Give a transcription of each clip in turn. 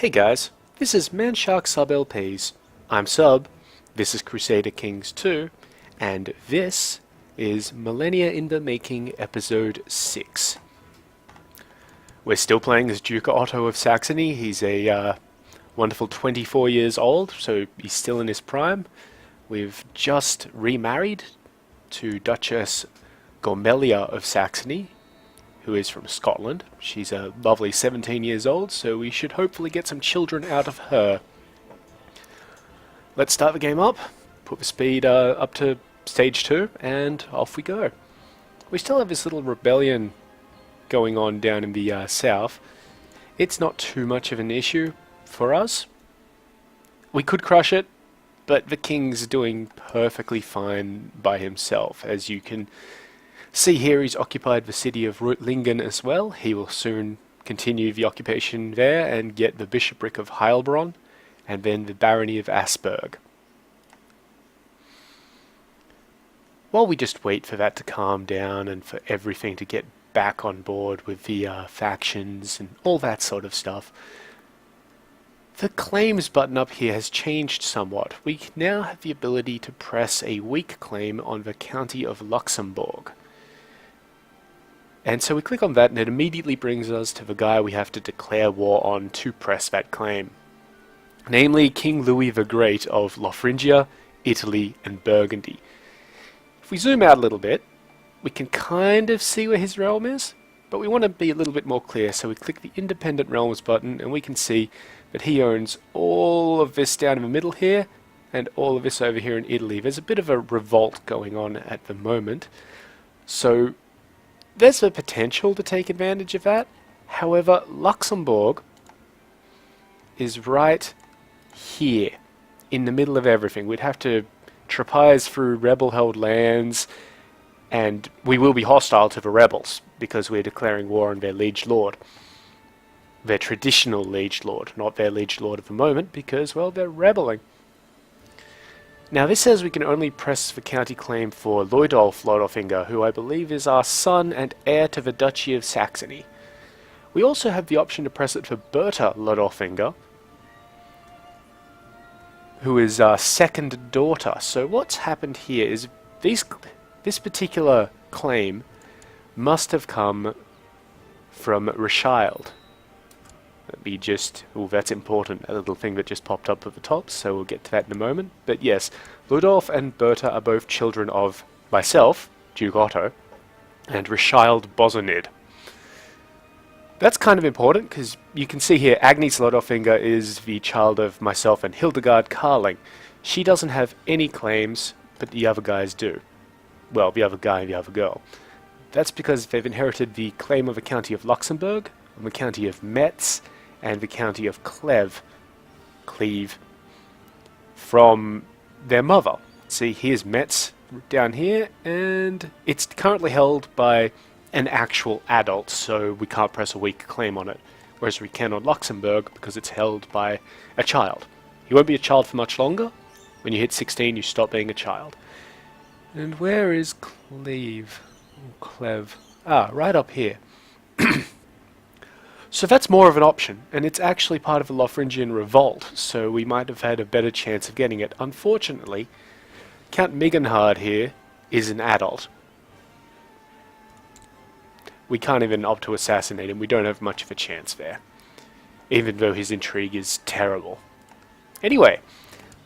Hey guys, this is Manshark Sub LPs. I'm Sub, this is Crusader Kings II, and this is Millennia in the Making Episode 6. We're still playing as Duke Otto of Saxony. He's a wonderful 24 years old, so he's still in his prime. We've just remarried to Duchess Millennia of Saxony, who is from Scotland. She's a lovely 17 years old, so we should hopefully get some children out of her. Let's start the game up, put the speed up to stage 2, and off we go. We still have this little rebellion going on down in the south. It's not too much of an issue for us. We could crush it, but the king's doing perfectly fine by himself. As you can see here, he's occupied the city of Reutlingen as well. He will soon continue the occupation there and get the bishopric of Heilbronn and then the barony of Asperg. While we just wait for that to calm down and for everything to get back on board with the factions and all that sort of stuff, the claims button up here has changed somewhat. We now have the ability to press a weak claim on the county of Luxembourg. And so we click on that and it immediately brings us to the guy we have to declare war on to press that claim. Namely King Louis the Great of Lothringia, Italy and Burgundy. If we zoom out a little bit, we can kind of see where his realm is, but we want to be a little bit more clear, so we click the Independent Realms button and we can see that he owns all of this down in the middle here and all of this over here in Italy. There's a bit of a revolt going on at the moment, so there's the potential to take advantage of that. However, Luxembourg is right here, in the middle of everything. We'd have to trapeze through rebel-held lands, and we will be hostile to the rebels, because we're declaring war on their liege lord. Their traditional liege lord, not their liege lord at the moment, because, well, they're rebelling. Now this says we can only press the county claim for Loidolf Lodolfinger, who I believe is our son and heir to the Duchy of Saxony. We also have the option to press it for Berta Lodolfinger, who is our second daughter. So what's happened here is this particular claim must have come from Reschild. That's important, a little thing that just popped up at the top, so we'll get to that in a moment. But yes, Ludolf and Berta are both children of myself, Duke Otto, and Reschild Bosonid. That's kind of important, because you can see here, Agnes Lodolfinger is the child of myself and Hildegard Carling. She doesn't have any claims, but the other guys do. Well, the other guy and the other girl. That's because they've inherited the claim of the county of Luxembourg, and the county of Metz, and the county of Cleve, from their mother. See, here's Metz down here, and it's currently held by an actual adult, so we can't press a weak claim on it, whereas we can on Luxembourg because it's held by a child. You won't be a child for much longer. When you hit 16, you stop being a child. And where is Cleve? Ah, right up here. So that's more of an option, and it's actually part of the Lothringian revolt, so we might have had a better chance of getting it. Unfortunately, Count Migenhard here is an adult. We can't even opt to assassinate him. We don't have much of a chance there, even though his intrigue is terrible. Anyway,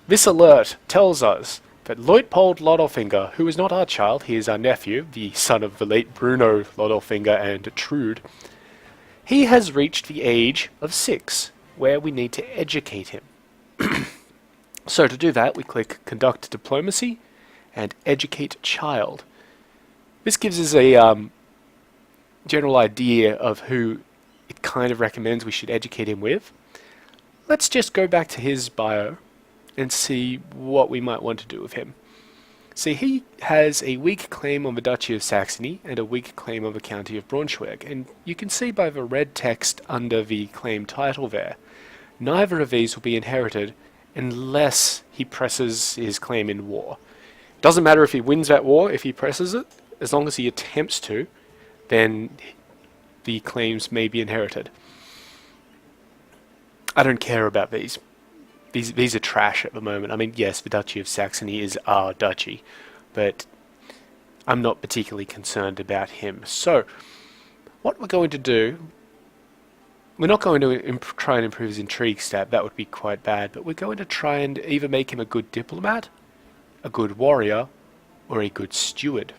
this alert tells us that Luitpold Lodolfinger, who is not our child, he is our nephew, the son of the late Bruno Lodolfinger and Trude, he has reached the age of 6, where we need to educate him. So to do that, we click Conduct Diplomacy and Educate Child. This gives us a general idea of who it kind of recommends we should educate him with. Let's just go back to his bio and see what we might want to do with him. See, he has a weak claim on the Duchy of Saxony and a weak claim on the county of Braunschweig, and you can see by the red text under the claim title there, neither of these will be inherited unless he presses his claim in war. It doesn't matter if he wins that war, if he presses it, as long as he attempts to, then the claims may be inherited. I don't care about these. These are trash at the moment. I mean, yes, the Duchy of Saxony is our duchy, but I'm not particularly concerned about him. So, what we're going to do, we're not going to try and improve his intrigue stat, that would be quite bad, but we're going to try and either make him a good diplomat, a good warrior, or a good steward.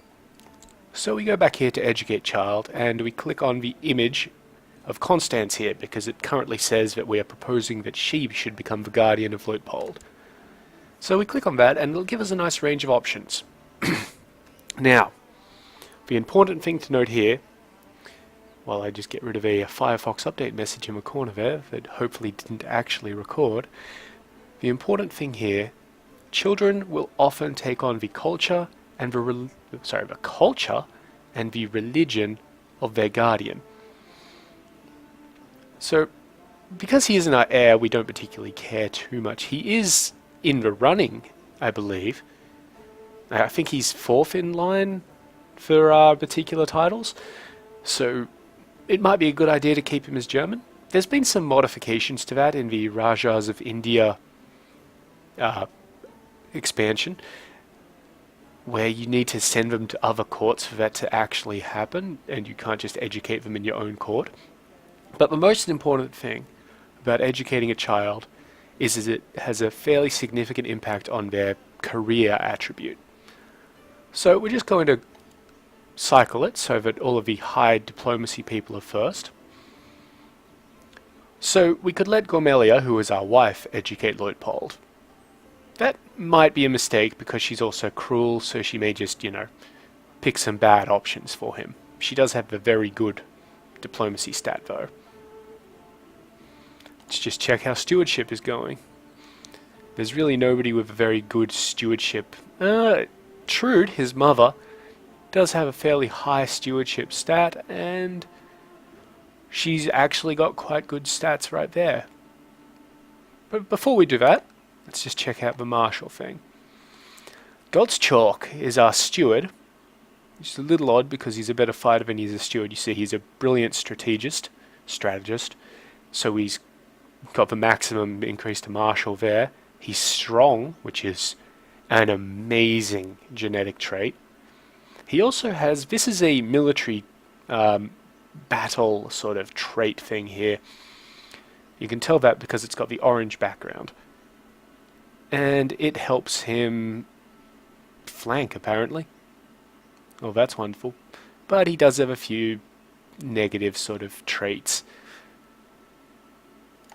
So we go back here to educate child, and we click on the image of Constance here, because it currently says that we are proposing that she should become the guardian of Luitpold. So we click on that, and it'll give us a nice range of options. Now, the important thing to note here, while I just get rid of a Firefox update message in the corner there that hopefully didn't actually record, the important thing here, children will often take on the culture and the culture and the religion of their guardian. So, because he isn't our heir, we don't particularly care too much. He is in the running, I believe. I think he's 4th in line for our particular titles, so it might be a good idea to keep him as German. There's been some modifications to that in the Rajas of India expansion, where you need to send them to other courts for that to actually happen, and you can't just educate them in your own court. But the most important thing about educating a child is it has a fairly significant impact on their career attribute. So we're just going to cycle it so that all of the high diplomacy people are first. So we could let Gormelia, who is our wife, educate Luitpold. That might be a mistake because she's also cruel, so she may just, pick some bad options for him. She does have a very good diplomacy stat though. Let's just check how stewardship is going. There's really nobody with a very good stewardship. Trude, his mother, does have a fairly high stewardship stat, and she's actually got quite good stats right there. But before we do that, let's just check out the martial thing. God's Chalk is our steward. It's a little odd because he's a better fighter than he's a steward. You see, he's a brilliant strategist, so he's got the maximum increase to martial there. He's strong, which is an amazing genetic trait. He also has, this is a military battle sort of trait thing here. You can tell that because it's got the orange background. And it helps him flank, apparently. Oh, that's wonderful. But he does have a few negative sort of traits.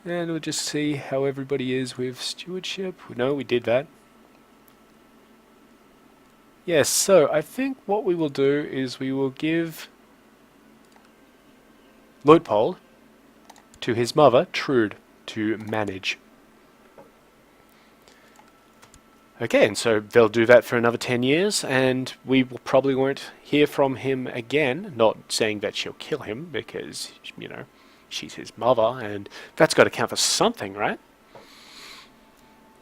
And we'll just see how everybody is with stewardship. No, we did that. Yes, so I think what we will do is we will give Luitpold to his mother, Trude, to manage. Okay, and so they'll do that for another 10 years, and we probably won't hear from him again. Not saying that she'll kill him, because, she's his mother, and that's got to count for something, right?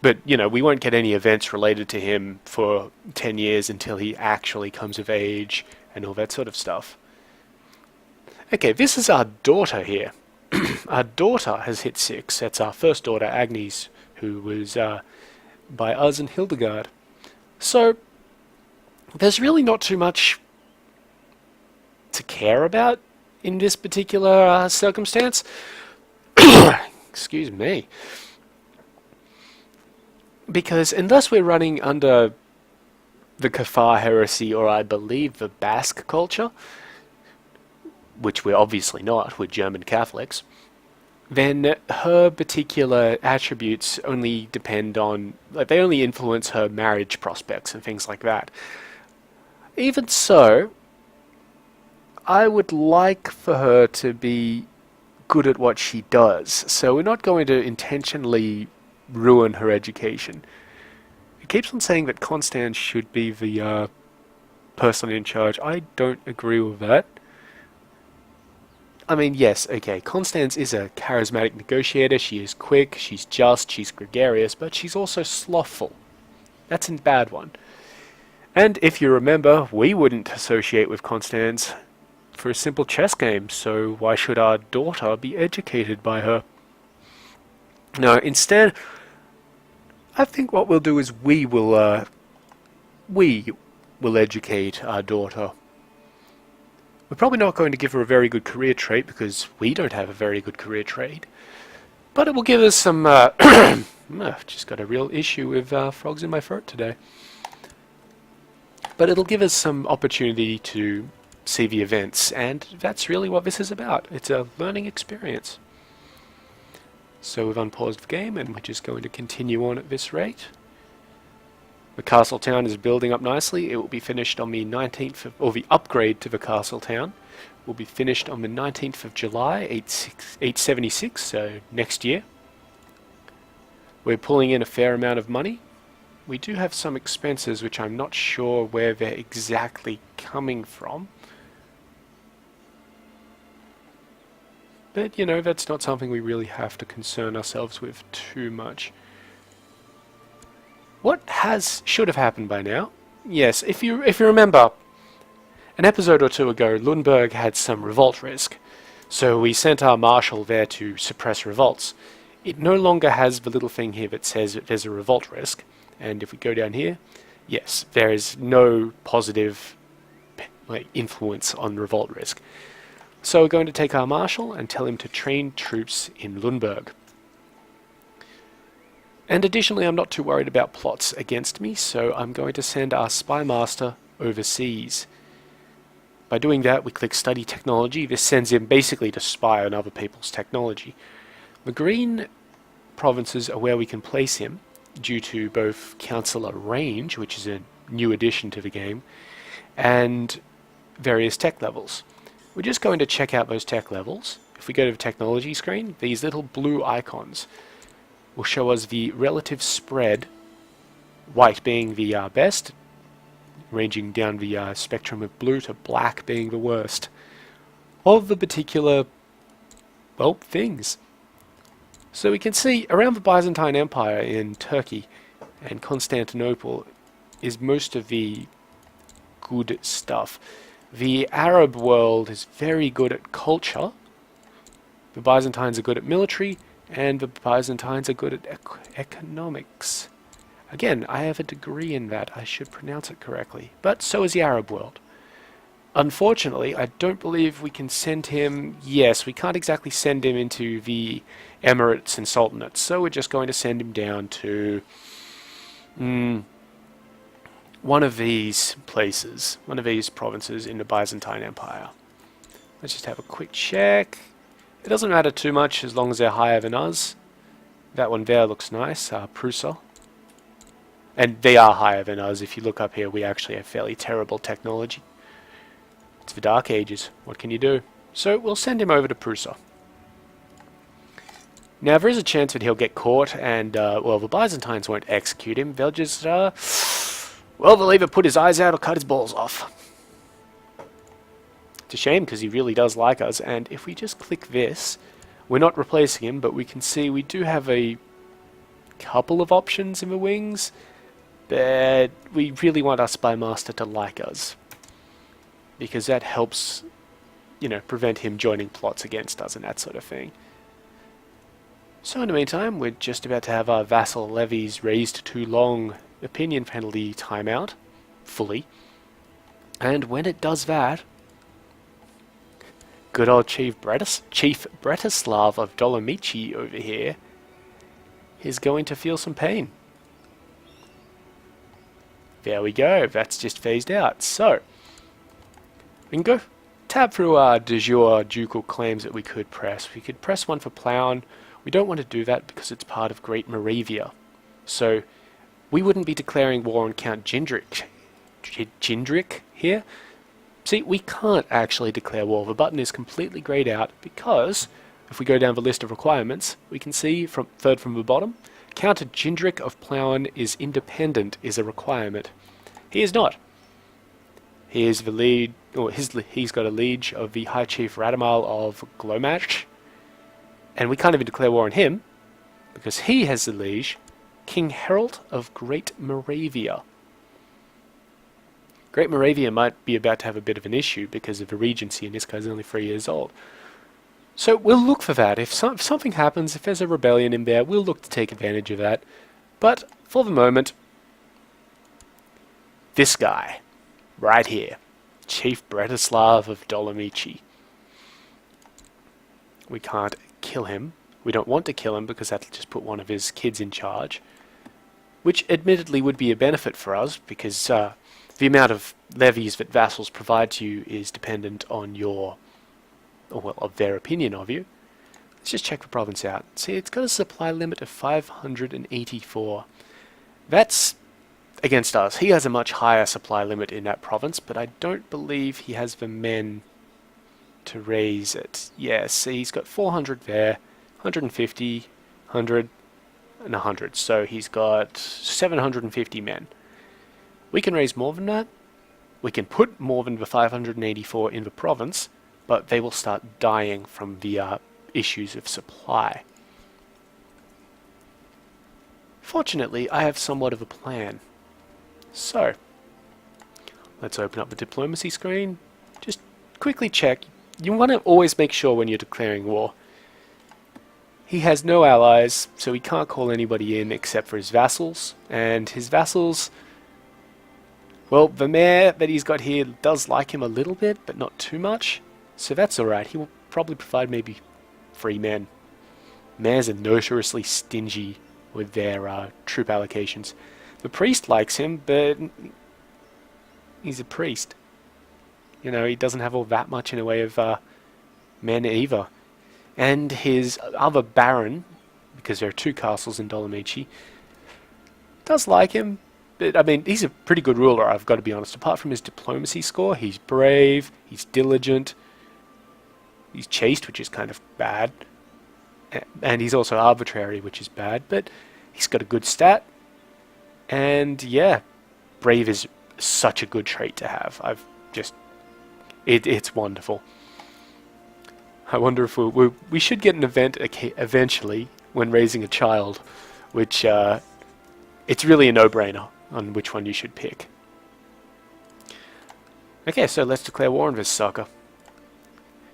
But, we won't get any events related to him for 10 years until he actually comes of age and all that sort of stuff. Okay, this is our daughter here. Our daughter has hit 6. That's our first daughter, Agnes, who was by us and Hildegard. So, there's really not too much to care about in this particular circumstance. Excuse me. Because unless we're running under the Kafar heresy, or I believe the Basque culture, which we're obviously not, we're German Catholics, then her particular attributes only depend on, they only influence her marriage prospects and things like that. Even so, I would like for her to be good at what she does, so we're not going to intentionally ruin her education. It keeps on saying that Constance should be the person in charge. I don't agree with that. I mean, yes, okay, Constance is a charismatic negotiator, she is quick, she's just, she's gregarious, but she's also slothful. That's a bad one. And if you remember, we wouldn't associate with Constance for a simple chess game, so why should our daughter be educated by her? No, instead, I think what we'll do is we will educate our daughter. We're probably not going to give her a very good career trait because we don't have a very good career trait. But it will give us some... I've just got a real issue with frogs in my throat today. But it'll give us some opportunity to see the events, and that's really what this is about. It's a learning experience. So we've unpaused the game, and we're just going to continue on at this rate. The castle town is building up nicely. It will be finished on the 19th of, or the upgrade to the castle town will be finished on the 19th of July, 876, so next year. We're pulling in a fair amount of money. We do have some expenses which I'm not sure where they're exactly coming from. But, you know, that's not something we really have to concern ourselves with too much. What should have happened by now? Yes, if you remember, an episode or two ago, Lundberg had some revolt risk. So we sent our marshal there to suppress revolts. It no longer has the little thing here that says that there's a revolt risk. And if we go down here, yes, there is no positive influence on revolt risk. So we're going to take our marshal and tell him to train troops in Lundberg. And additionally, I'm not too worried about plots against me, so I'm going to send our spy master overseas. By doing that, we click Study Technology. This sends him basically to spy on other people's technology. The green provinces are where we can place him, due to both Councillor Range, which is a new addition to the game, and various tech levels. We're just going to check out those tech levels. If we go to the technology screen, these little blue icons will show us the relative spread, white being the best, ranging down the spectrum of blue to black being the worst, of the particular, well, things. So we can see around the Byzantine Empire in Turkey and Constantinople is most of the good stuff. The Arab world is very good at culture, the Byzantines are good at military, and the Byzantines are good at economics. Again, I have a degree in that, I should pronounce it correctly, but so is the Arab world. Unfortunately, I don't believe we can send him... Yes, we can't exactly send him into the Emirates and Sultanates, so we're just going to send him down to one of these places, one of these provinces in the Byzantine Empire. Let's just have a quick check. It doesn't matter too much as long as they're higher than us. That one there looks nice, Prusa. And they are higher than us. If you look up here, we actually have fairly terrible technology. It's the Dark Ages. What can you do? So we'll send him over to Prusa. Now there is a chance that he'll get caught and, well, the Byzantines won't execute him. They'll just, well, they'll either put his eyes out or cut his balls off. It's a shame because he really does like us. And if we just click this, we're not replacing him, but we can see we do have a couple of options in the wings. But we really want our spy master to like us, because that helps, you know, prevent him joining plots against us and that sort of thing. So in the meantime, we're just about to have our vassal levies raised to long opinion penalty timeout, fully. And when it does that, good old Chief Bretislav of Dolomici over here is going to feel some pain. There we go, that's just phased out. So, we can go tab through our de jure ducal claims that we could press. We could press one for Plauen. We don't want to do that because it's part of Great Moravia. So, we wouldn't be declaring war on Count Gindric here. See, we can't actually declare war. The button is completely grayed out because, if we go down the list of requirements, we can see, third from the bottom, Count Gindric of Plauen is independent is a requirement. He is not. He is the lead, or he's got a liege of the High Chief Radamal of Glomach, and we can't even declare war on him, because he has the liege, King Harold of Great Moravia. Great Moravia might be about to have a bit of an issue because of the regency, and this guy's only 3 years old. So we'll look for that. If something happens, if there's a rebellion in there, we'll look to take advantage of that. But for the moment, this guy, right here, Chief Bretislav of Dolomici. We can't kill him. We don't want to kill him because that'll just put one of his kids in charge. Which admittedly would be a benefit for us because the amount of levies that vassals provide to you is dependent on your, or well, of their opinion of you. Let's just check the province out. See, it's got a supply limit of 584. That's against us. He has a much higher supply limit in that province, but I don't believe he has the men to raise it. Yeah, see, he's got 400 there, 150, 100, and 100. So he's got 750 men. We can raise more than that. We can put more than the 584 in the province, but they will start dying from the issues of supply. Fortunately, I have somewhat of a plan. So, let's open up the diplomacy screen. Just quickly check. You want to always make sure when you're declaring war. He has no allies, so he can't call anybody in except for his vassals. And his vassals, well, the mayor that he's got here does like him a little bit, but not too much. So that's alright. He will probably provide maybe 3 men. Mayors are notoriously stingy with their troop allocations. The priest likes him, but he's a priest. You know, he doesn't have all that much in the way of men either. And his other baron, because there are 2 castles in Dolomici, does like him. But, I mean, he's a pretty good ruler, I've got to be honest. Apart from his diplomacy score, he's brave, he's diligent, he's chaste, which is kind of bad. And he's also arbitrary, which is bad. But he's got a good stat. And, yeah, brave is such a good trait to have. It's wonderful. I wonder if we should get an event eventually when raising a child, which it's really a no-brainer on which one you should pick. Okay, so let's declare war on this sucker.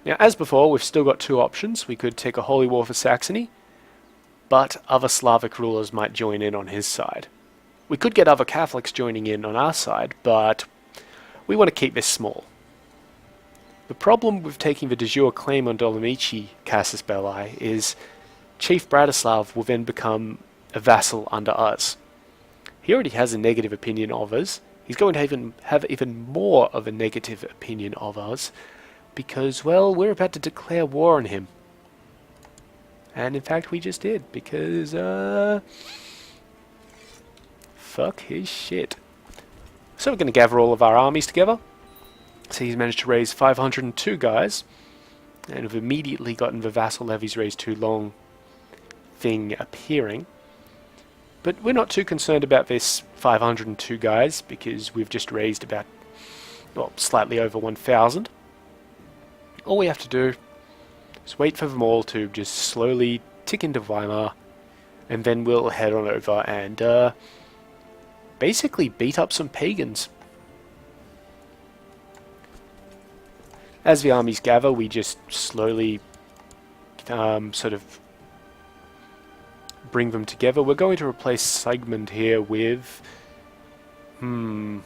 Now, as before, we've still got 2 options. We could take a holy war for Saxony, but other Slavic rulers might join in on his side. We could get other Catholics joining in on our side, but we want to keep this small. The problem with taking the de jure claim on Dolomici, Casus Belli, is Chief Bratislav will then become a vassal under us. He already has a negative opinion of us. He's going to have even more of a negative opinion of us because, well, we're about to declare war on him. And in fact, we just did because, fuck his shit. So we're going to gather all of our armies together. So he's managed to raise 502 guys, and we've immediately gotten the vassal levies raised too long thing appearing. But we're not too concerned about this 502 guys, because we've just raised about, well, slightly over 1,000. All we have to do is wait for them all to just slowly tick into Weimar, and then we'll head on over and basically beat up some pagans. As the armies gather, we just slowly sort of bring them together. We're going to replace Sigmund here with... We're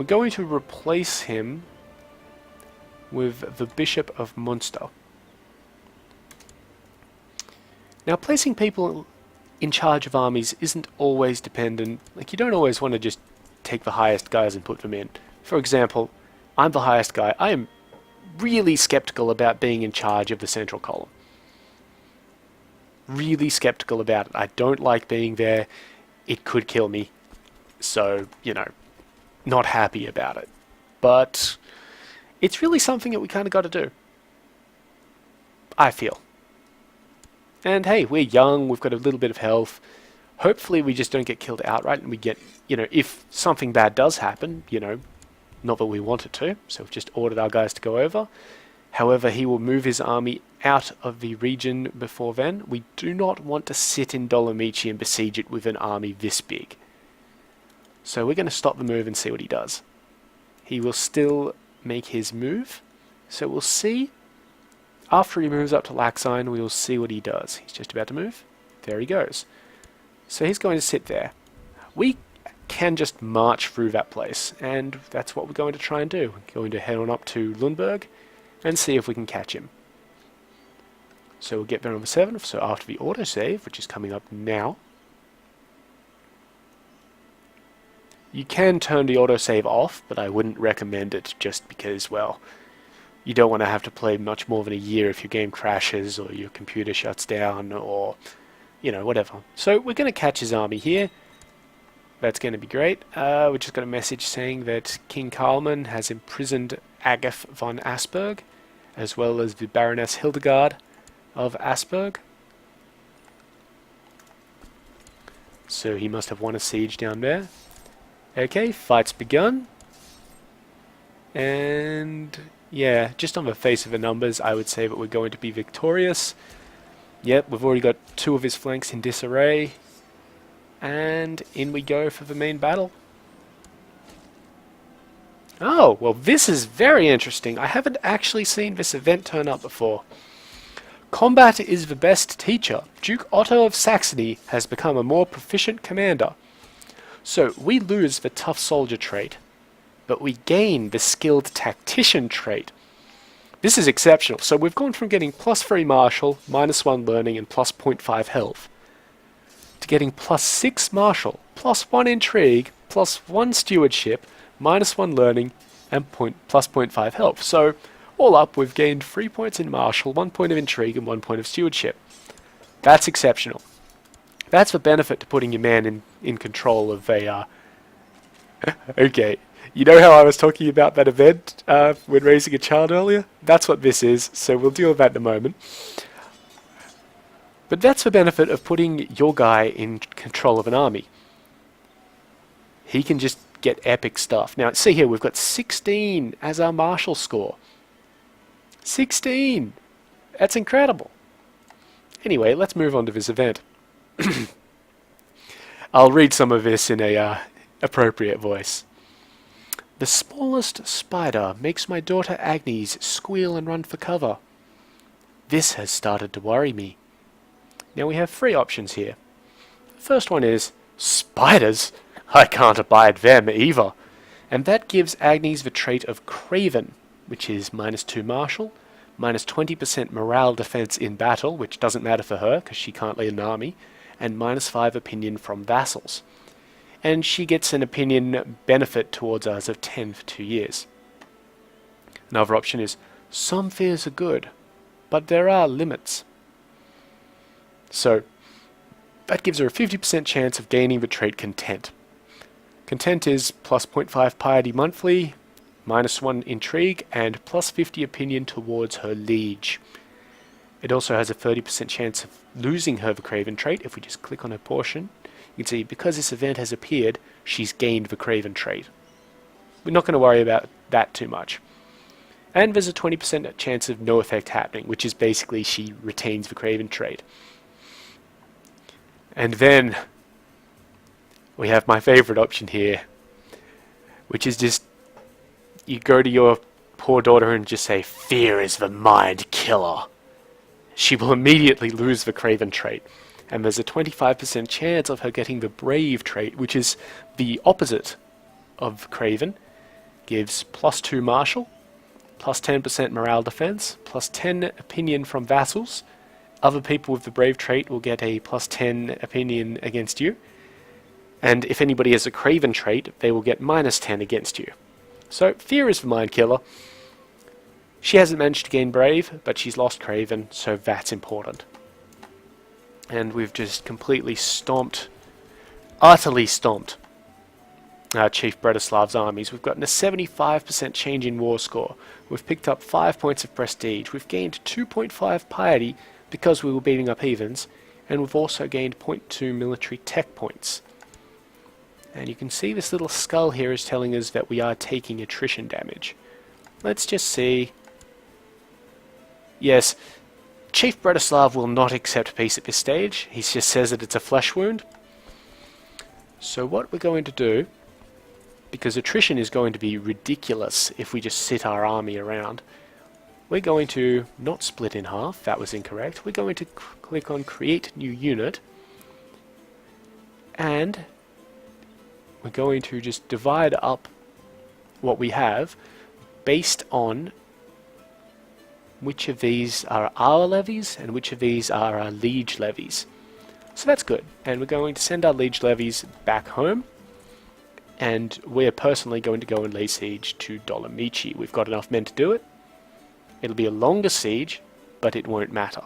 going to replace him with the Bishop of Munster. Now, placing people in charge of armies isn't always dependent. Like, you don't always want to just take the highest guys and put them in. For example, I'm the highest guy. I am really skeptical about being in charge of the central column. Really skeptical about it. I don't like being there. It could kill me. So, you know, not happy about it. But it's really something that we kind of got to do. I feel. And hey, we're young. We've got a little bit of health. Hopefully we just don't get killed outright and we get, you know, if something bad does happen, you know, not that we want it to, so we've just ordered our guys to go over. However, he will move his army out of the region before then. We do not want to sit in Dolomici and besiege it with an army this big. So we're going to stop the move and see what he does. He will still make his move, so we'll see. after he moves up to Laxine, we will see what he does. He's just about to move. There he goes. So he's going to sit there. We can just march through that place, and that's what we're going to try and do. We're going to head on up to Lundberg and see if we can catch him. So we'll get there on the 7th, so after the autosave, which is coming up now. You can turn the autosave off, but I wouldn't recommend it just because, well, you don't want to have to play much more than a year if your game crashes or your computer shuts down or, you know, whatever. So we're going to catch his army here. That's going to be great. We just got a message saying that King Karlman has imprisoned Agaf von Asperg, as well as the Baroness Hildegard of Asperg. So he must have won a siege down there. Okay, fight's begun. And yeah, just on the face of the numbers, I would say that we're going to be victorious. Yep, we've already got 2 of his flanks in disarray. And in we go for the main battle. Oh, well this is very interesting. I haven't actually seen this event turn up before. Combat is the best teacher. Duke Otto of Saxony has become a more proficient commander. So we lose the tough soldier trait, but we gain the skilled tactician trait. This is exceptional. So we've gone from getting +3 martial, -1 learning, and +0.5 health, to getting +6 martial, +1 intrigue, +1 stewardship, -1 learning, and +0.5 health. So all up, we've gained 3 points in martial, 1 point of intrigue, and 1 point of stewardship. That's exceptional. That's the benefit to putting your man in control of a... Okay, you know how I was talking about that event when raising a child earlier? That's what this is, so we'll deal with that in a moment. But that's the benefit of putting your guy in control of an army. He can just get epic stuff. Now, see here, we've got 16 as our martial score. 16! That's incredible. Anyway, let's move on to this event. I'll read some of this in a appropriate voice. The smallest spider makes my daughter Agnes squeal and run for cover. This has started to worry me. Now we have 3 options here. The first one is, spiders? I can't abide them either. And that gives Agnes the trait of Craven, which is -2 martial, -20% morale defense in battle, which doesn't matter for her because she can't lead an army, and -5 opinion from vassals. And she gets an opinion benefit towards us of 10 for 2 years. Another option is, some fears are good, but there are limits. So, that gives her a 50% chance of gaining the trait Content. Content is +0.5 piety monthly, -1 intrigue, and +50 opinion towards her liege. It also has a 30% chance of losing her the Craven trait. If we just click on her portion, you can see because this event has appeared, she's gained the Craven trait. We're not going to worry about that too much. And there's a 20% chance of no effect happening, which is basically she retains the Craven trait. And then we have my favorite option here, which is just you go to your poor daughter and just say, fear is the mind killer. She will immediately lose the Craven trait. And there's a 25% chance of her getting the Brave trait, which is the opposite of Craven. Gives +2 martial, +10% morale defense, +10 opinion from vassals. Other people with the Brave trait will get a +10 opinion against you. And if anybody has a Craven trait, they will get -10 against you. So, fear is the mind killer. She hasn't managed to gain Brave, but she's lost Craven, so that's important. And we've just completely stomped, utterly stomped, Chief Bredislav's armies. We've gotten a 75% change in war score. We've picked up 5 points of prestige. We've gained 2.5 piety because we were beating up heathens, and we've also gained 0.2 military tech points. And you can see this little skull here is telling us that we are taking attrition damage. Let's just see. Yes, Chief Bredislav will not accept peace at this stage. He just says that it's a flesh wound. So what we're going to do, because attrition is going to be ridiculous if we just sit our army around, we're going to not split in half, that was incorrect. We're going to click on Create New Unit, and we're going to just divide up what we have based on which of these are our levies and which of these are our liege levies. So that's good. And we're going to send our liege levies back home, and we're personally going to go and lay siege to Dolomici. We've got enough men to do it. It'll be a longer siege, but it won't matter.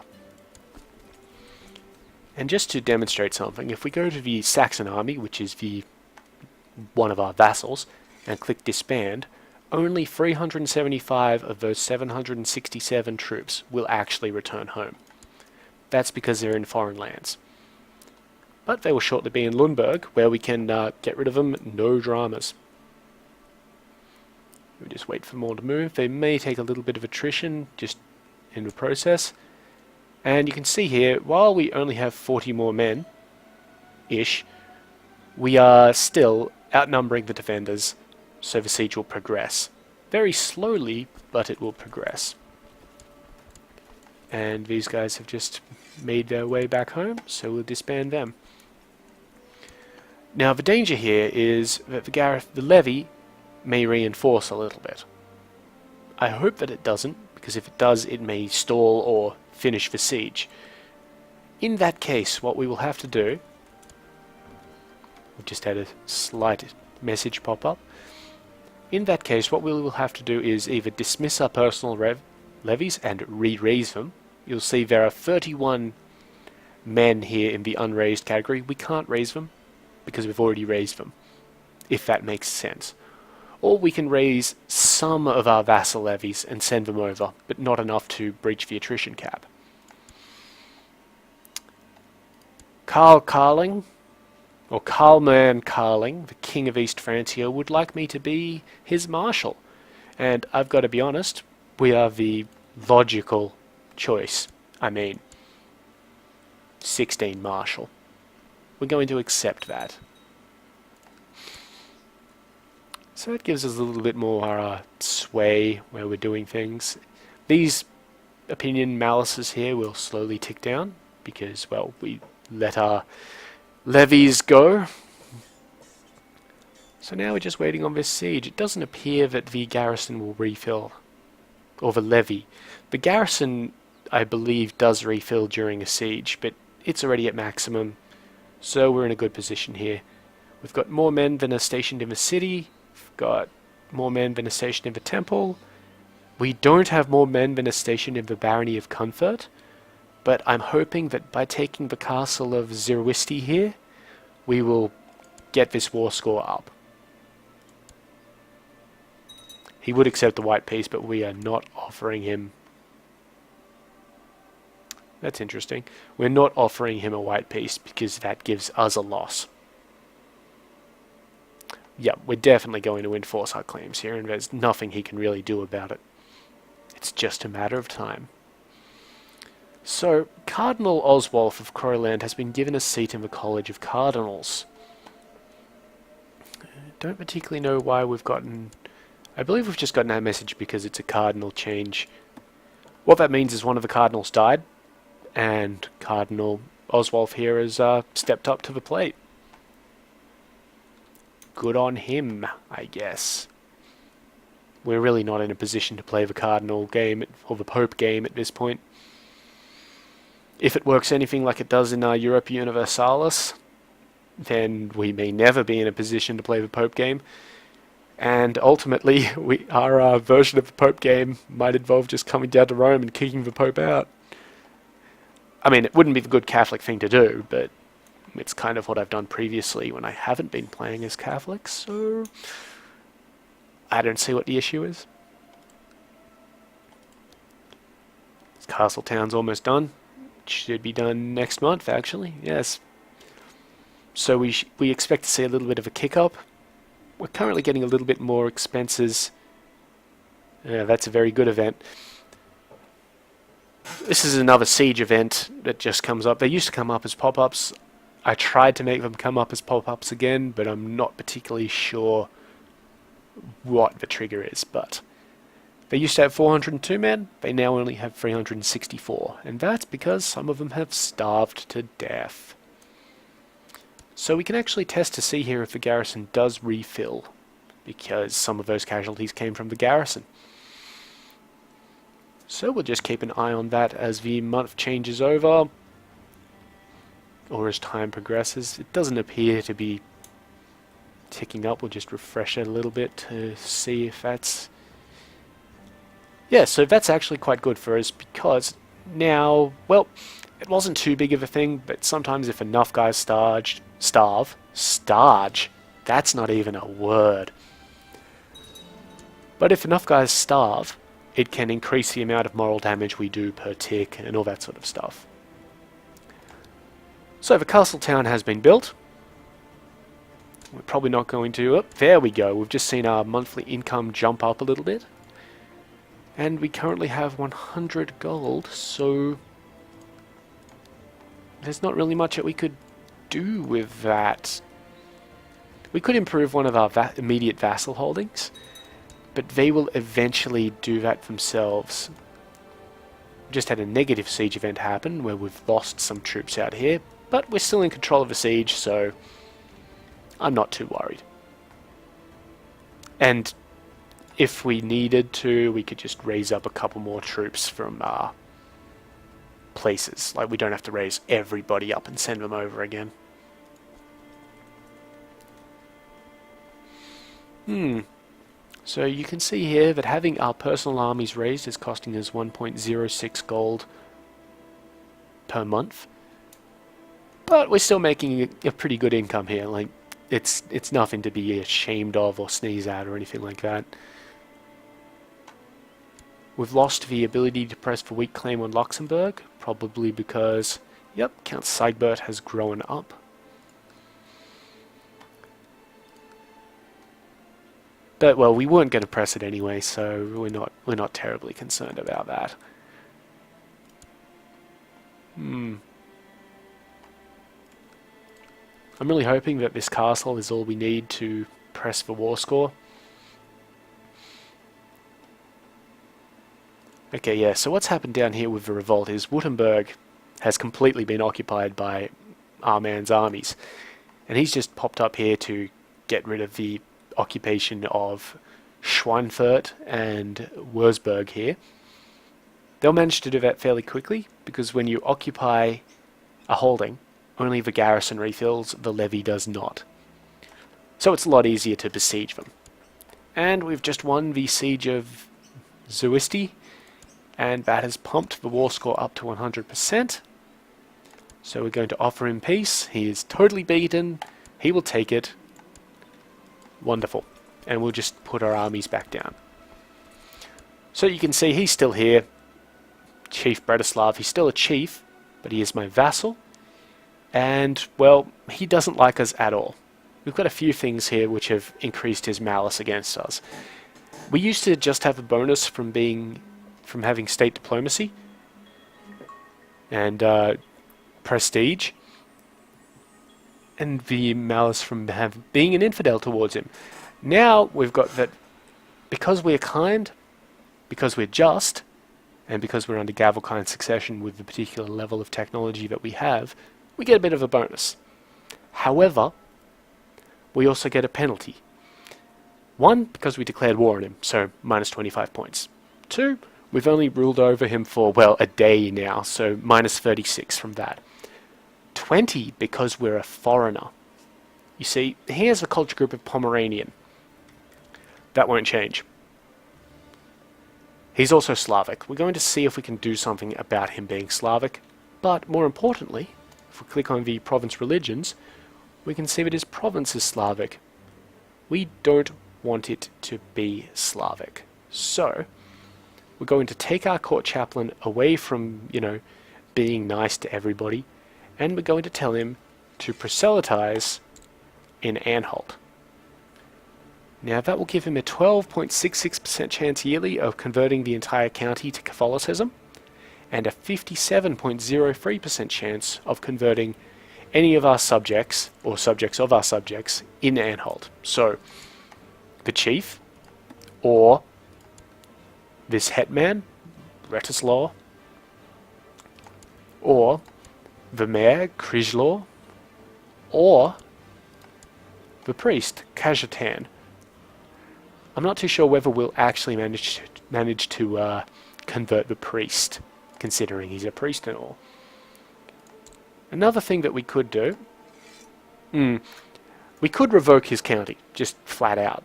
And just to demonstrate something, if we go to the Saxon army, which is one of our vassals, and click disband, only 375 of those 767 troops will actually return home. That's because they're in foreign lands. But they will shortly be in Lundberg, where we can get rid of them, no dramas. We just wait for more to move. They may take a little bit of attrition just in the process. And you can see here, while we only have 40 more men-ish, we are still outnumbering the defenders, so the siege will progress. Very slowly, but it will progress. And these guys have just made their way back home, so we'll disband them. Now the danger here is that the levy may reinforce a little bit. I hope that it doesn't, because if it does, it may stall or finish the siege. In that case, what we will have to do... We've just had a slight message pop up. In that case, what we will have to do is either dismiss our personal levies and re-raise them. You'll see there are 31 men here in the unraised category. We can't raise them because we've already raised them, if that makes sense. Or we can raise some of our vassal levies and send them over, but not enough to breach the attrition cap. Carlman Carling, the King of East Francia, would like me to be his marshal. And I've got to be honest, we are the logical choice. 16 marshal. We're going to accept that. So it gives us a little bit more sway where we're doing things. These opinion malices here will slowly tick down because, well, we let our levies go. So now we're just waiting on this siege. It doesn't appear that the garrison will refill, or the levy. The garrison, I believe, does refill during a siege, but it's already at maximum, so we're in a good position here. We've got more men than are stationed in the city. We've got more men than are stationed in the temple. We don't have more men than are stationed in the barony of Comfort, but I'm hoping that by taking the castle of Zirwisti here, we will get this war score up. He would accept the white peace, but we are not offering him... That's interesting. We're not offering him a white peace because that gives us a loss. Yeah, we're definitely going to enforce our claims here, and there's nothing he can really do about it. It's just a matter of time. So, Cardinal Oswulf of Croyland has been given a seat in the College of Cardinals. I don't particularly know why we've gotten... I believe we've just gotten that message because it's a cardinal change. What that means is one of the cardinals died, and Cardinal Oswulf here has stepped up to the plate. Good on him, I guess. We're really not in a position to play the Cardinal game, or the Pope game at this point. If it works anything like it does in our Europa Universalis, then we may never be in a position to play the Pope game. And ultimately, our version of the Pope game might involve just coming down to Rome and kicking the Pope out. I mean, it wouldn't be the good Catholic thing to do, but it's kind of what I've done previously when I haven't been playing as Catholic, so I don't see what the issue is. Castletown's almost done. It should be done next month, actually. Yes. So we expect to see a little bit of a kick-up. We're currently getting a little bit more expenses. Yeah, that's a very good event. This is another siege event that just comes up. They used to come up as pop-ups. I tried to make them come up as pop-ups again, but I'm not particularly sure what the trigger is, but They used to have 402 men, they now only have 364, and that's because some of them have starved to death. So we can actually test to see here if the garrison does refill, because some of those casualties came from the garrison. So we'll just keep an eye on that as the month changes over, or as time progresses. It doesn't appear to be ticking up. We'll just refresh it a little bit to see if that's... Yeah, so that's actually quite good for us, because now, well, it wasn't too big of a thing, but sometimes if enough guys starve, that's not even a word. But if enough guys starve, it can increase the amount of moral damage we do per tick and all that sort of stuff. So the castle town has been built. We're probably not going to... Oh, there we go. We've just seen our monthly income jump up a little bit. And we currently have 100 gold, so there's not really much that we could do with that. We could improve one of our immediate vassal holdings, but they will eventually do that themselves. We just had a negative siege event happen where we've lost some troops out here, but we're still in control of the siege, so I'm not too worried. And if we needed to, we could just raise up a couple more troops from places. Like, we don't have to raise everybody up and send them over again. So you can see here that having our personal armies raised is costing us 1.06 gold per month. But we're still making a pretty good income here. Like, it's nothing to be ashamed of or sneeze at or anything like that. We've lost the ability to press for weak claim on Luxembourg, probably because, yep, Count Siegbert has grown up. But, well, we weren't going to press it anyway, so we're not terribly concerned about that. I'm really hoping that this castle is all we need to press the war score. Okay, yeah, so what's happened down here with the revolt is Württemberg has completely been occupied by our man's armies. And he's just popped up here to get rid of the occupation of Schweinfurt and Würzburg here. They'll manage to do that fairly quickly, because when you occupy a holding, only the garrison refills, the levy does not. So it's a lot easier to besiege them. And we've just won the siege of Zuisti, and that has pumped the war score up to 100%. So we're going to offer him peace. He is totally beaten. He will take it. Wonderful. And we'll just put our armies back down. So you can see he's still here. Chief Bretislav. He's still a chief, but he is my vassal. And, well, he doesn't like us at all. We've got a few things here which have increased his malice against us. We used to just have a bonus from having state diplomacy and prestige, and the malice from being an infidel towards him. Now we've got that because we're kind, because we're just, and because we're under Gavelkind succession with the particular level of technology that we have, we get a bit of a bonus. However, we also get a penalty. 1, because we declared war on him, so minus 25 points. 2, we've only ruled over him for, well, a day now, so minus 36 from that. 20, because we're a foreigner. You see, he has a culture group of Pomeranian. That won't change. He's also Slavic. We're going to see if we can do something about him being Slavic, but more importantly, if we click on the province religions, we can see that his province is Slavic. We don't want it to be Slavic. So, we're going to take our court chaplain away from, being nice to everybody, and we're going to tell him to proselytize in Anhalt. Now that will give him a 12.66% chance yearly of converting the entire county to Catholicism, and a 57.03% chance of converting any of our subjects, or subjects of our subjects, in Anhalt. So, the chief, or this hetman, Retislaw, or the mayor, Krizlaw, or the priest, Kajatan. I'm not too sure whether we'll actually manage to convert the priest, considering he's a priest and all. Another thing that we could do, we could revoke his county, just flat out.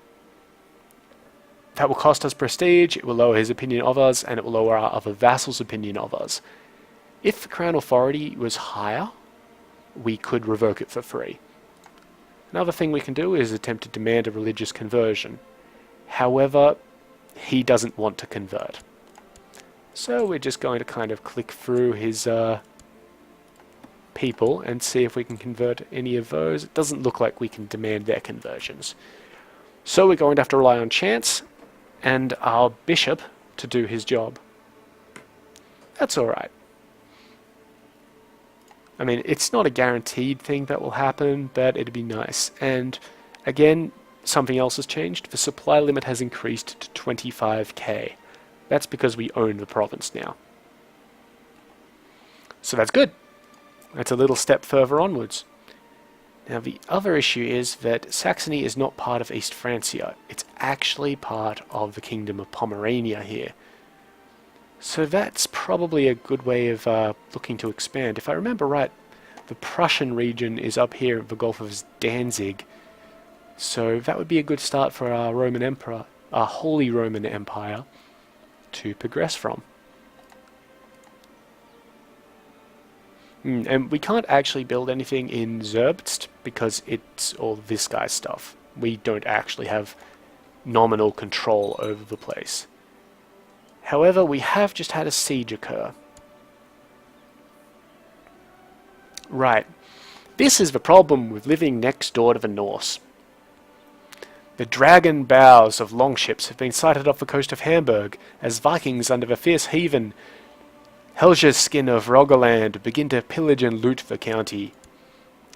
That will cost us prestige, it will lower his opinion of us, and it will lower our other vassals' opinion of us. If the crown authority was higher, we could revoke it for free. Another thing we can do is attempt to demand a religious conversion. However, he doesn't want to convert. So we're just going to kind of click through his people and see if we can convert any of those. It doesn't look like we can demand their conversions. So we're going to have to rely on chance and our bishop to do his job. That's alright. I mean, it's not a guaranteed thing that will happen, but it'd be nice. And again, something else has changed. The supply limit has increased to 25k. That's because we own the province now. So that's good. That's a little step further onwards. Now the other issue is that Saxony is not part of East Francia. It's actually part of the Kingdom of Pomerania here. So that's probably a good way of looking to expand. If I remember right, the Prussian region is up here at the Gulf of Danzig. So that would be a good start for our Roman Emperor, our Holy Roman Empire, to progress from. And we can't actually build anything in Zerbst because it's all this guy's stuff. We don't actually have nominal control over the place. However, we have just had a siege occur. Right. This is the problem with living next door to the Norse. The dragon bows of longships have been sighted off the coast of Hamburg as Vikings under the fierce heathen Helgeskin of Rogaland begin to pillage and loot the county.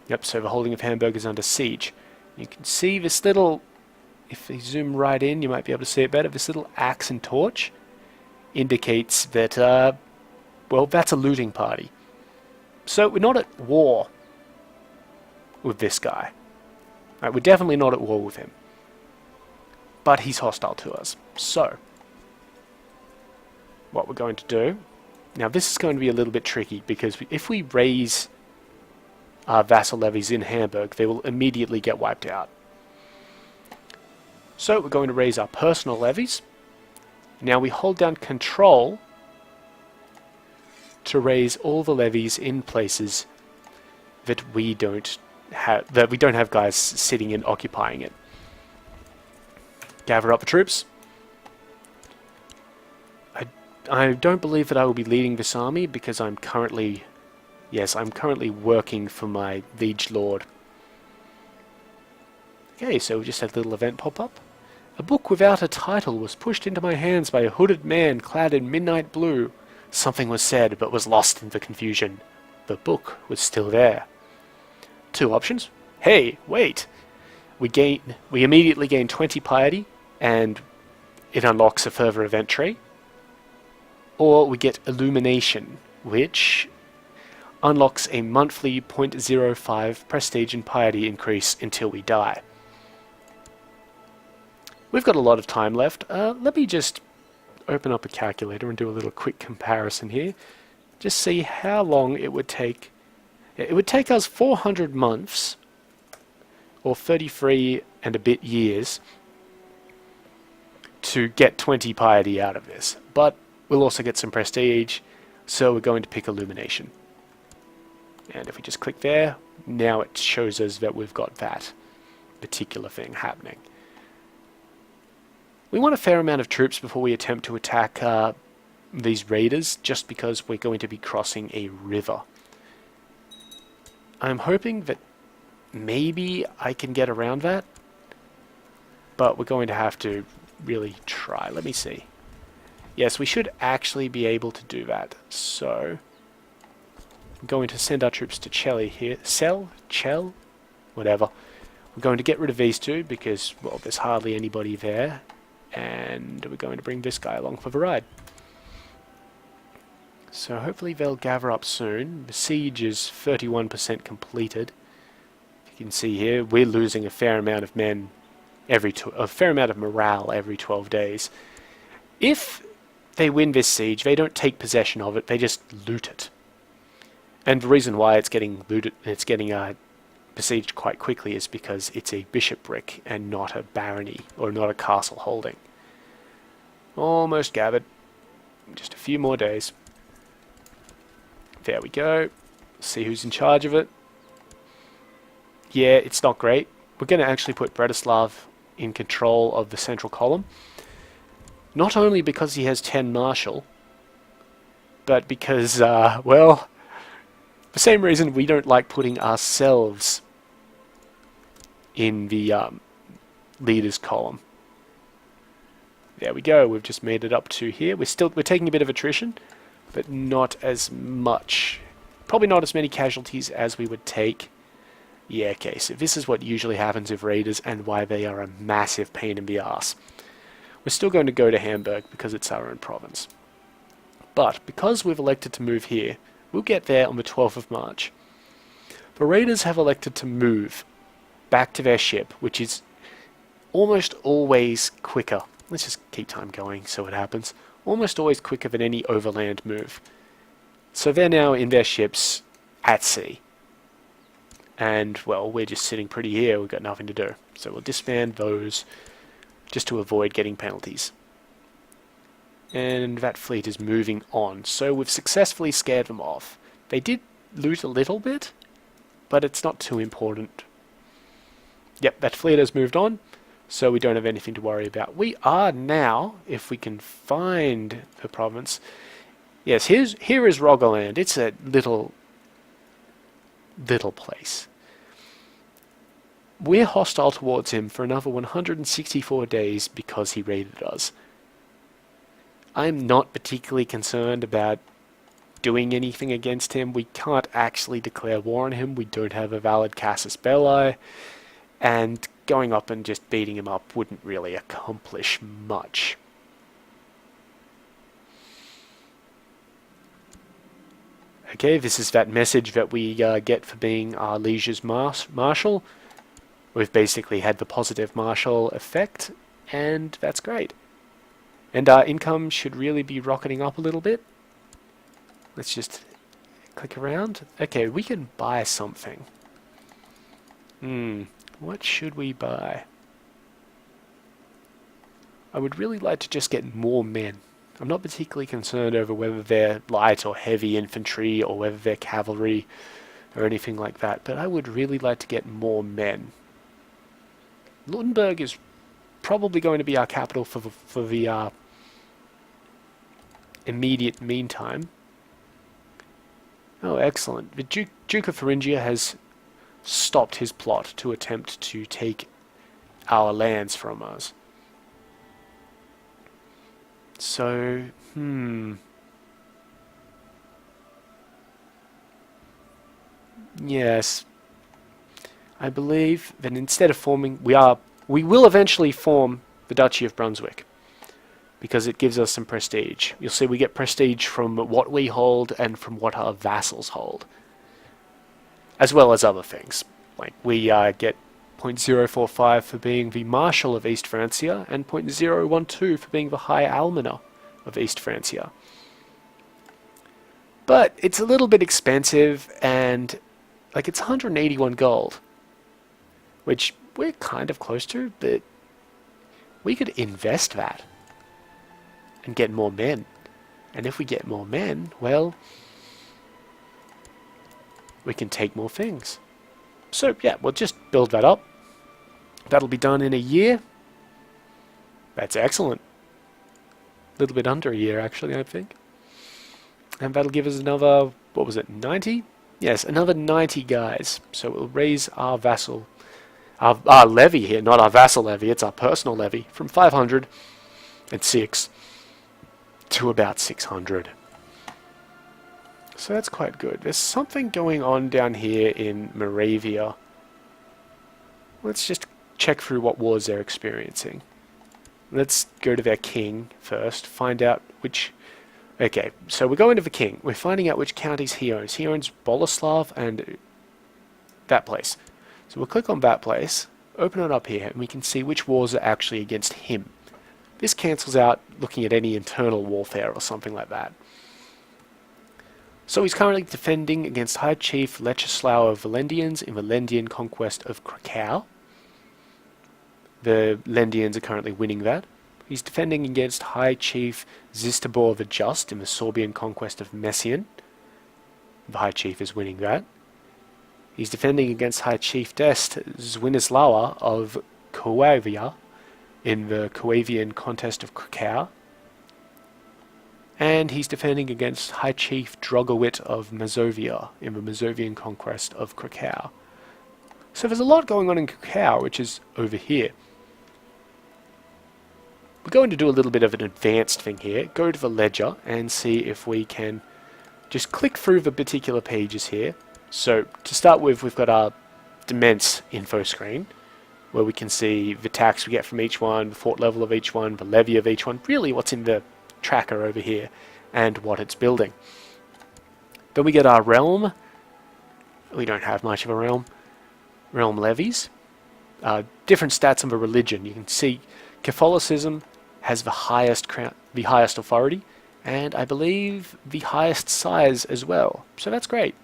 Yep, so the holding of Hamburg is under siege. You can see this little, if you zoom right in, you might be able to see it better, this little axe and torch indicates that, well, that's a looting party. So we're not at war with this guy. Right, we're definitely not at war with him. But he's hostile to us. So, what we're going to do... Now this is going to be a little bit tricky because if we raise our vassal levies in Hamburg, they will immediately get wiped out. So we're going to raise our personal levies. Now we hold down Control to raise all the levies in places that we don't have guys sitting and occupying it. Gather up the troops. I don't believe that I will be leading this army because I'm currently working for my liege lord. Okay, so we just had a little event pop up. A book without a title was pushed into my hands by a hooded man clad in midnight blue. Something was said but was lost in the confusion. The book was still there. Two options. Hey, wait! We immediately gain 20 piety and it unlocks a further event tree. Or we get Illumination, which unlocks a monthly 0.05 prestige and piety increase until we die. We've got a lot of time left. Let me just open up a calculator and do a little quick comparison here. Just see how long it would take. It would take us 400 months, or 33 and a bit years, to get 20 piety out of this. But we'll also get some prestige, so we're going to pick Illumination. And if we just click there, now it shows us that we've got that particular thing happening. We want a fair amount of troops before we attempt to attack these raiders, just because we're going to be crossing a river. I'm hoping that maybe I can get around that, but we're going to have to really try. Let me see. Yes, we should actually be able to do that. So, I'm going to send our troops to Chell here. Chell? Whatever. We're going to get rid of these two because, well, there's hardly anybody there. and we're going to bring this guy along for the ride. So hopefully they'll gather up soon. The siege is 31% completed. You can see here we're losing a fair amount of men a fair amount of morale every 12 days. If they win this siege, they don't take possession of it, they just loot it. And the reason why it's getting looted, it's getting besieged quite quickly, is because it's a bishopric and not a barony or not a castle holding. Almost gathered. Just a few more days. There we go. See who's in charge of it. Yeah, it's not great. We're going to actually put Bretislav in control of the central column. Not only because he has 10 martial, but because, well, the same reason we don't like putting ourselves in the leaders column. There we go. We've just made it up to here. We're taking a bit of attrition, but not as much. Probably not as many casualties as we would take. Yeah, okay, so this is what usually happens with raiders and why they are a massive pain in the ass. We're still going to go to Hamburg because it's our own province. But because we've elected to move here, we'll get there on the 12th of March. The raiders have elected to move back to their ship, which is almost always quicker. Let's just keep time going so it happens. Almost always quicker than any overland move. So they're now in their ships at sea. And, well, we're just sitting pretty here, we've got nothing to do. So we'll disband those just to avoid getting penalties. And that fleet is moving on. So we've successfully scared them off. They did loot a little bit, but it's not too important. Yep, that fleet has moved on, so we don't have anything to worry about. We are now, if we can find the province... Yes, here is Rogaland. It's a little place. We're hostile towards him for another 164 days because he raided us. I'm not particularly concerned about doing anything against him. We can't actually declare war on him. We don't have a valid casus belli, and going up and just beating him up wouldn't really accomplish much. Okay, this is that message that we get for being our liege's marshal. We've basically had the positive marshal effect, and that's great. And our income should really be rocketing up a little bit. Let's just click around. Okay, we can buy something. What should we buy? I would really like to just get more men. I'm not particularly concerned over whether they're light or heavy infantry or whether they're cavalry or anything like that, but I would really like to get more men. Lutenberg is probably going to be our capital for the immediate meantime. Oh, excellent. The Duke of Thuringia has stopped his plot to attempt to take our lands from us. So, yes. I believe that instead of forming, we will eventually form the Duchy of Brunswick, because it gives us some prestige. You'll see we get prestige from what we hold and from what our vassals hold, as well as other things. Like we get 0.045 for being the Marshal of East Francia, and 0.012 for being the High Almoner of East Francia. But it's a little bit expensive, and like it's 181 gold, which we're kind of close to, but we could invest that and get more men. And if we get more men, well, we can take more things. So yeah, we'll just build that up. That'll be done in a year. That's excellent. A little bit under a year, actually, I think. And that'll give us another, what was it, 90? Yes, another 90 guys. So we'll raise our vassal, our levy here, not our vassal levy, it's our personal levy, from 506 to about 600. So that's quite good. There's something going on down here in Moravia. Let's just check through what wars they're experiencing. Let's go to their king first, find out which... Okay, so we're going to the king. We're finding out which counties he owns. He owns Boleslav and that place. So we'll click on that place, open it up here, and we can see which wars are actually against him. This cancels out looking at any internal warfare or something like that. So he's currently defending against High Chief Lecheslau of Valendians in the Lendian conquest of Krakow. The Lendians are currently winning that. He's defending against High Chief Zistibor the Just in the Sorbian conquest of Messian. The High Chief is winning that. He's defending against High Chief Dest Zwinislawa of Coavia in the Coavian contest of Krakow. And he's defending against High Chief Drogowit of Mazovia in the Mazovian conquest of Krakow. So there's a lot going on in Krakow, which is over here. We're going to do a little bit of an advanced thing here. Go to the ledger and see if we can just click through the particular pages here. So to start with, we've got our Dements info screen, where we can see the tax we get from each one, the fort level of each one, the levy of each one, really what's in the tracker over here, and what it's building. Then we get our realm. We don't have much of a realm. Realm levies. Different stats of a religion. You can see Catholicism has the highest authority, and I believe the highest size as well. So that's great.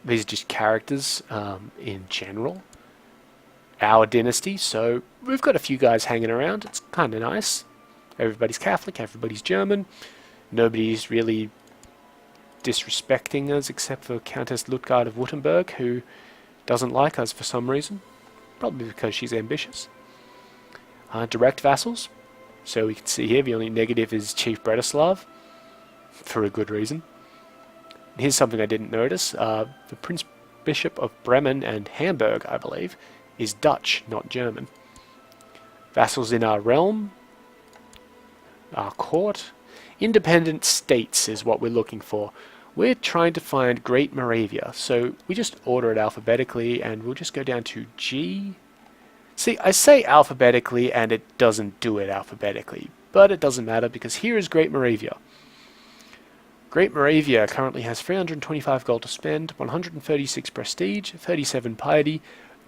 These are just characters in general. Our dynasty, so we've got a few guys hanging around. It's kind of nice. Everybody's Catholic, everybody's German. Nobody's really disrespecting us except for Countess Lutgard of Württemberg, who doesn't like us for some reason. Probably because she's ambitious. Direct vassals. So we can see here the only negative is Chief Bretislav, for a good reason. And here's something I didn't notice. The Prince Bishop of Bremen and Hamburg, I believe, is Dutch, not German. Vassals in our realm. Our court. Independent states is what we're looking for. We're trying to find Great Moravia, so we just order it alphabetically, and we'll just go down to G. See, I say alphabetically, and it doesn't do it alphabetically, but it doesn't matter, because here is Great Moravia. Great Moravia currently has 325 gold to spend, 136 prestige, 37 piety,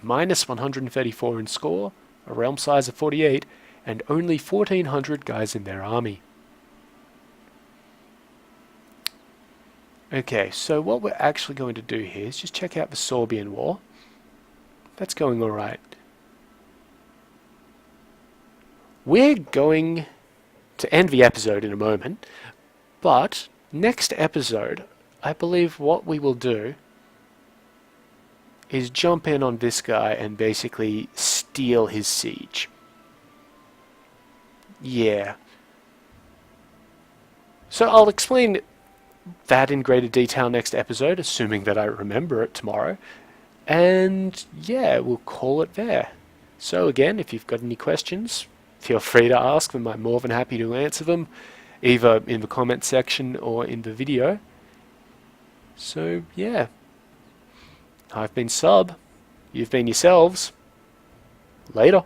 minus 134 in score, a realm size of 48, and only 1,400 guys in their army. Okay, so what we're actually going to do here is just check out the Sorbian War. That's going alright. We're going to end the episode in a moment, but next episode, I believe what we will do is jump in on this guy and basically steal his siege. Yeah. So I'll explain that in greater detail next episode, assuming that I remember it tomorrow. And yeah, we'll call it there. So again, if you've got any questions, feel free to ask them. I'm more than happy to answer them, either in the comment section or in the video. So yeah, I've been Sub. You've been yourselves. Later.